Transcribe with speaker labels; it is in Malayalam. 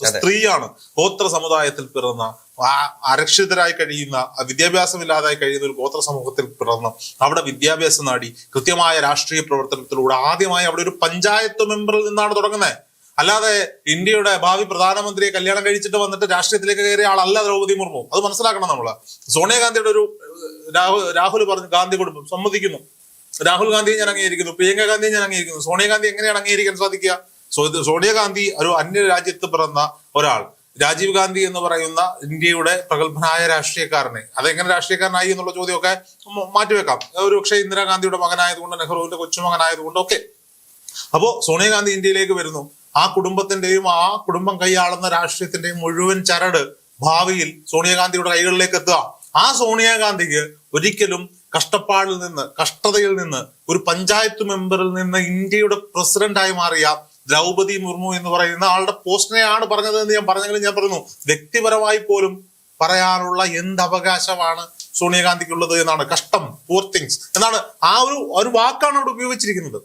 Speaker 1: സ്ത്രീയാണ്. ഗോത്ര സമുദായത്തിൽ പിറന്ന, അരക്ഷിതരായി കഴിയുന്ന, വിദ്യാഭ്യാസമില്ലാതായി കഴിയുന്ന ഒരു ഗോത്ര സമൂഹത്തിൽ പിറന്ന് അവിടെ വിദ്യാഭ്യാസം നേടി കൃത്യമായ രാഷ്ട്രീയ പ്രവർത്തനത്തിലൂടെ ആദ്യമായി അവിടെ ഒരു പഞ്ചായത്ത് മെമ്പറിൽ നിന്നാണ് തുടങ്ങുന്നത്. അല്ലാതെ ഇന്ത്യയുടെ ഭാവി പ്രധാനമന്ത്രിയെ കല്യാണം കഴിച്ചിട്ട് വന്നിട്ട് രാഷ്ട്രീയത്തിലേക്ക് കയറിയ ആളല്ല ദ്രൗപദി മുർമു. അത് മനസ്സിലാക്കണം നമ്മള്. സോണിയാഗാന്ധിയുടെ ഒരു രാഹുൽ പറഞ്ഞു ഗാന്ധി കുടുംബം സമ്മതിക്കുന്നു, രാഹുൽ ഗാന്ധിയെ ഞാൻ അംഗീകരിക്കുന്നു, പ്രിയങ്ക ഗാന്ധിയെ ഞാൻ അംഗീകരിക്കുന്നു. സോണിയാഗാന്ധി എങ്ങനെയാണ് അംഗീകരിക്കാൻ സാധിക്കുക? സോണിയാഗാന്ധി ഒരു അന്യ രാജ്യത്ത് പിറന്ന ഒരാൾ, രാജീവ് ഗാന്ധി എന്ന് പറയുന്ന ഇന്ത്യയുടെ പ്രഗത്ഭനായ രാഷ്ട്രീയക്കാരനെ, അതെങ്ങനെ രാഷ്ട്രീയക്കാരനായി എന്നുള്ള ചോദ്യമൊക്കെ മാറ്റിവെക്കാം. ഒരു പക്ഷേ ഇന്ദിരാഗാന്ധിയുടെ മകനായതുകൊണ്ട്, നെഹ്റുവിന്റെ കൊച്ചുമകനായതുകൊണ്ട് ഒക്കെ. അപ്പോ സോണിയാഗാന്ധി ഇന്ത്യയിലേക്ക് വരുന്നു. ആ കുടുംബത്തിന്റെയും ആ കുടുംബം കൈയാളുന്ന രാഷ്ട്രീയത്തിന്റെയും മുഴുവൻ ചരട് ഭാവിയിൽ സോണിയാഗാന്ധിയുടെ കൈകളിലേക്ക് എത്തുക. ആ സോണിയാഗാന്ധിക്ക് ഒരിക്കലും കഷ്ടപ്പാടിൽ നിന്ന്, കഷ്ടതയിൽ നിന്ന്, ഒരു പഞ്ചായത്ത് മെമ്പറിൽ നിന്ന് ഇന്ത്യയുടെ പ്രസിഡന്റായി മാറിയ ദ്രൗപദി മുർമു എന്ന് പറയുന്ന ആളുടെ പോസ്റ്റിനെയാണ് പറഞ്ഞത് എന്ന് ഞാൻ പറഞ്ഞെങ്കിലും ഞാൻ പറയുന്നു, വ്യക്തിപരമായി പോലും പറയാനുള്ള എന്ത് അവകാശമാണ് സോണിയാഗാന്ധിക്കുള്ളത് എന്നാണ്. കഷ്ടം, പൂർ തിങ്സ് എന്നാണ് ആ ഒരു വാക്കാണ് അവിടെ ഉപയോഗിച്ചിരിക്കുന്നത്.